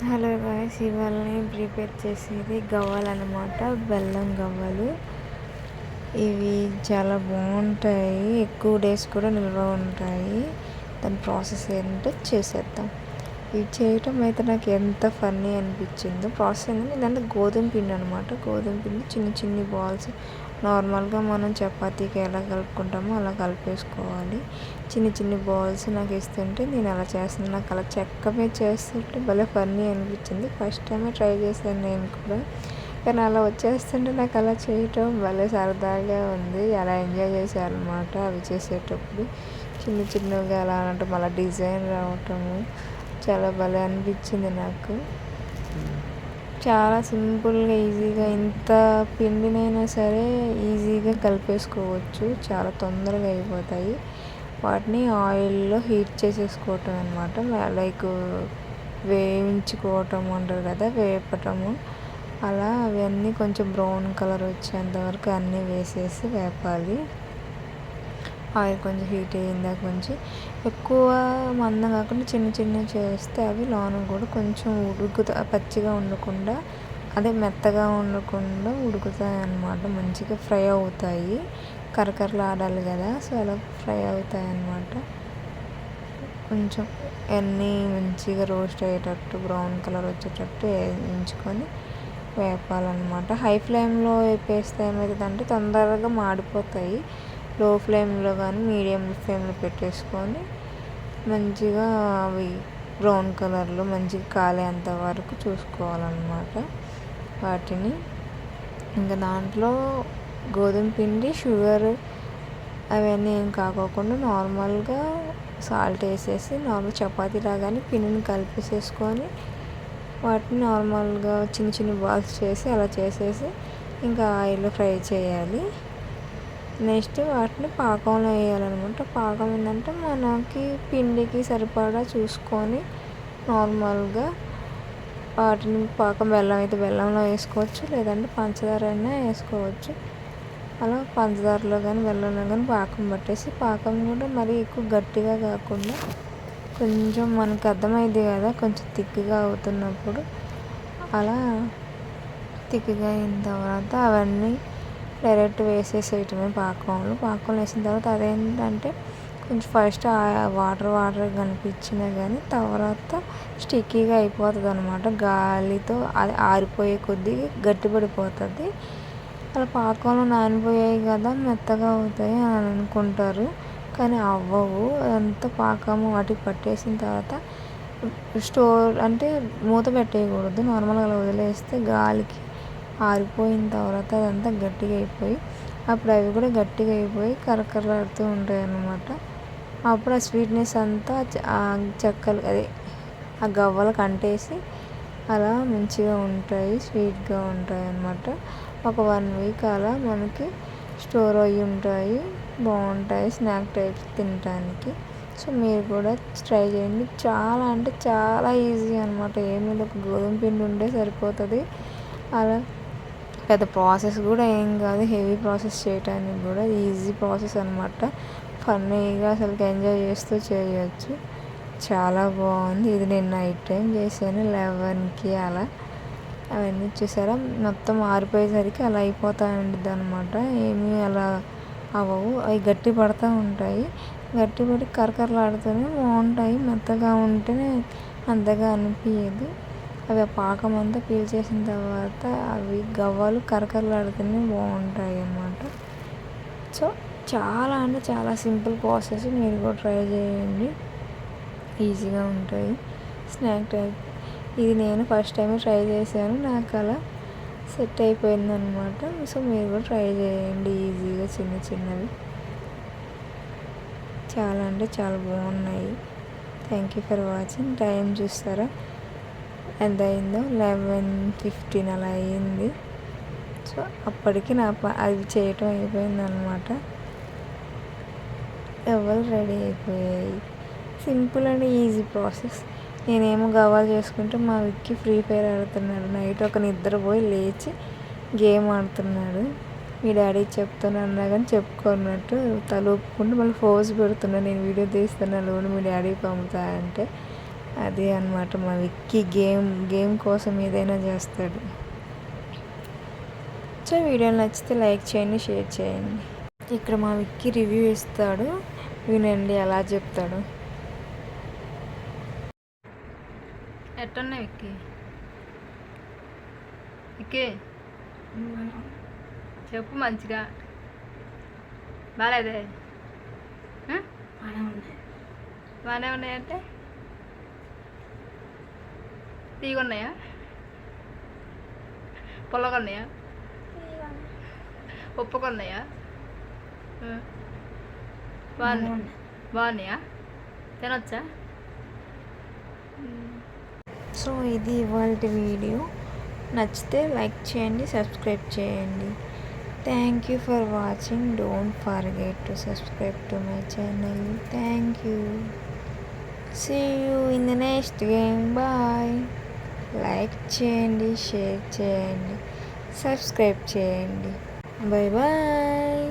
Hello guys, ఇవాళ నేను prepare చేసేది గవ్వలు అనమాట. బెల్లం గవ్వలు. ఇవి చాలా బాగుంటాయి, ఎక్కువ డేస్ కూడా నిల్వ ఉంటాయి. దాని ప్రాసెస్ ఏంటంటే చేసేద్దాం. ఇవి చేయటం అయితే నాకు ఎంత ఫన్నీ అనిపించిందో. ప్రాసెస్ ఏంటంటే ఇదంతా గోధుమ పిండి అనమాట. గోధుమ పిండి చిన్న చిన్ని బాల్స్ నార్మల్గా మనం చపాతీకి ఎలా కలుపుకుంటామో అలా కలిపేసుకోవాలి. చిన్ని చిన్ని బాల్స్ నాకు ఇస్తుంటే నేను అలా చేస్తున్నాను. నాకు అలా చెక్క మీద చేస్తుంటే భలే ఫన్నీ అనిపించింది. ఫస్ట్ టైమే ట్రై చేశాను నేను కూడా, కానీ అలా వచ్చేస్తుంటే నాకు అలా చేయటం భలే సరదాగా ఉంది. అలా ఎంజాయ్ చేశాను అనమాట అవి చేసేటప్పుడు. చిన్న చిన్నగా అలా అనటం, అలా డిజైన్ రావటము చాలా భలే అనిపించింది నాకు. చాలా సింపుల్గా ఈజీగా ఇంత పిండినైనా సరే ఈజీగా కలిపేసుకోవచ్చు, చాలా తొందరగా అయిపోతాయి. వాటిని ఆయిల్లో హీట్ చేసేసుకోవటం అనమాట. లైక్ వేయించుకోవటం అంటారు కదా, వేపటము. అలా అవన్నీ కొంచెం బ్రౌన్ కలర్ వచ్చేంత వరకు అన్నీ వేసేసి వేపాలి. ఆయిల్ కొంచెం హీట్ అయ్యిందాక కొంచెం ఎక్కువ మందం కాకుండా చిన్న చిన్నవి చేస్తే అవి లోన కూడా కొంచెం పచ్చిగా ఉండకుండా, అదే మెత్తగా ఉండకుండా ఉడుకుతాయి అన్నమాట. మంచిగా ఫ్రై అవుతాయి, కరకరలు ఆడాలి కదా, సో అలా ఫ్రై అవుతాయి అన్నమాట. కొంచెం అన్నీ మంచిగా రోస్ట్ అయ్యేటట్టు, బ్రౌన్ కలర్ వచ్చేటట్టు వేయించుకొని వేపాలన్నమాట. హై ఫ్లేమ్లో వేపేస్తే ఏమవుతుందంటే తొందరగా మాడిపోతాయి. లో ఫ్లేమ్లో కానీ మీడియం ఫ్లేమ్లో పెట్టేసుకొని మంచిగా అవి బ్రౌన్ కలర్లో మంచిగా కాలేంత వరకు చూసుకోవాలన్నమాట వాటిని. ఇంకా దాంట్లో గోధుమ పిండి, షుగర్ అవన్నీ ఏం కాకోకుండా నార్మల్గా సాల్ట్ వేసేసి నార్మల్ చపాతీ లాగానే పిండిని కలిపేసేసుకొని వాటిని నార్మల్గా చిన్న చిన్న బాల్స్ చేసి అలా చేసేసి ఇంకా ఆయిల్లో ఫ్రై చేయాలి. నెక్స్ట్ వాటిని పాకంలో వేయాలన్నమాట. పాకం ఏంటంటే మనకి పిండికి సరిపడా చూసుకొని నార్మల్గా వాటిని పాకం, బెల్లం అయితే బెల్లంలో వేసుకోవచ్చు, లేదంటే పంచదార అయినా వేసుకోవచ్చు. అలా పంచదారలో కానీ బెల్లంలో కానీ పాకం పట్టేసి, పాకం కూడా మరీ ఎక్కువ గట్టిగా కాకుండా కొంచెం మనకు అర్థమైంది కదా, కొంచెం థిక్గా అవుతున్నప్పుడు అలా థిక్గా అయిన తర్వాత అవన్నీ డైరెక్ట్ వేసేసేయటమే పాకంలో వేసిన తర్వాత అదేంటంటే కొంచెం ఫస్ట్ వాటర్ కనిపించినా కానీ తర్వాత స్టిక్కీగా అయిపోతుంది అనమాట. గాలితో అది ఆరిపోయే కొద్దిగా గట్టిపడిపోతుంది. అలా పాకంలో నానిపోయాయి కదా మెత్తగా అవుతాయి అని అనుకుంటారు, కానీ అవ్వవు. అదంతా పాకము వాటికి పట్టేసిన తర్వాత స్టోర్ అంటే మూత పెట్టేయకూడదు, నార్మల్గా అలా వదిలేస్తే గాలికి ఆరిపోయిన తర్వాత అదంతా గట్టిగా అయిపోయి అప్పుడు అవి కూడా గట్టిగా అయిపోయి కరకరలాడుతూ ఉంటాయి అన్నమాట. అప్పుడు ఆ స్వీట్నెస్ అంతా చెక్కలు అదే ఆ గవ్వలకు అంటేసి అలా మంచిగా ఉంటాయి, స్వీట్గా ఉంటాయి అన్నమాట. ఒక 1 వీక్ అలా మనకి స్టోర్ అయ్యి ఉంటాయి, బాగుంటాయి స్నాక్ టైప్స్ తినడానికి. సో మీరు కూడా ట్రై చేయండి. చాలా అంటే చాలా ఈజీ అనమాట. ఏమీ ఒక గోధుమ పిండి ఉంటే సరిపోతుంది. అలా పెద్ద ప్రాసెస్ కూడా ఏం కాదు, హెవీ ప్రాసెస్ చేయడానికి కూడా ఈజీ ప్రాసెస్ అనమాట. ఫన్నీగా అసలు ఎంజాయ్ చేస్తూ చేయవచ్చు. చాలా బాగుంది. ఇది నేను నైట్ టైం చేశాను 11కి అలా. అవన్నీ చూసారా మొత్తం ఆరిపోయేసరికి అలా అయిపోతూ ఉంటుంది అనమాట. ఏమీ అలా అవ్వవు, అవి గట్టి పడుతూ ఉంటాయి. గట్టిపడి కరకరలాడుతూనే బాగుంటాయి. మెత్తగా ఉంటేనే అంతగా అనిపించదు. అవి ఆ పాకం అంతా పీల్చేసిన తర్వాత అవి గవ్వలు కరకరలాడుతూనే బాగుంటాయి అన్నమాట. సో చాలా అంటే చాలా సింపుల్ ప్రాసెస్, మీరు కూడా ట్రై చేయండి, ఈజీగా ఉంటాయి స్నాక్ టైప్. ఇది నేను ఫస్ట్ టైం ట్రై చేశాను, నాకు అలా సెట్ అయిపోయింది అనమాట. సో మీరు కూడా ట్రై చేయండి, ఈజీగా చిన్న చిన్నవి చాలా అంటే చాలా బాగున్నాయి. Thank you for watching. Time చూస్తారా ఎంత అయిందో, 11:15 అలా అయ్యింది. సో అప్పటికి అది చేయటం అయిపోయింది అనమాట. గవ్వలు రెడీ అయిపోయాయి. Simple and easy process. నేనేమో గవ్వలు చేసుకుంటే మా విక్కి ఫ్రీ ఫైర్ ఆడుతున్నాడు. నైట్ ఒక నిద్రపోయి లేచి గేమ్ ఆడుతున్నాడు. మీ డాడీ చెప్తున్నా కానీ చెప్పుకున్నట్టు తల ఊపుకుంటూ మళ్ళీ ఫోజ్ పెడుతున్నాడు. నేను వీడియో తీస్తున్నాను, మీ డాడీకి పంపుతా అంటే అదే అన్నమాట మా విక్కీ గేమ్ కోసం ఏదైనా చేస్తాడు. సో వీడియో నచ్చితే లైక్ చేయండి, షేర్ చేయండి. ఇక్కడ మా విక్కీ రివ్యూ ఇస్తాడు, వినండి ఎలా చెప్తాడు. ఎట్టున్నాయి విక్కీ? విక్కీ చెప్పు మంచిగా. బాగాలేదే? బాగానే ఉన్నాయంటే తీగున్నాయా, పుల్లగొన్నాయా, ఉప్పుకొన్నాయా? బాగున్నాయా? తినొచ్చా? సో ఇది ఇవాళ వీడియో. నచ్చితే లైక్ చేయండి, సబ్స్క్రైబ్ చేయండి. Thank you for watching. Don't forget to subscribe to my channel. Thank you. See you in the next game. Bye. Like చేయండి, షేర్ చేయండి, సబ్స్క్రైబ్ చేయండి. Bye bye.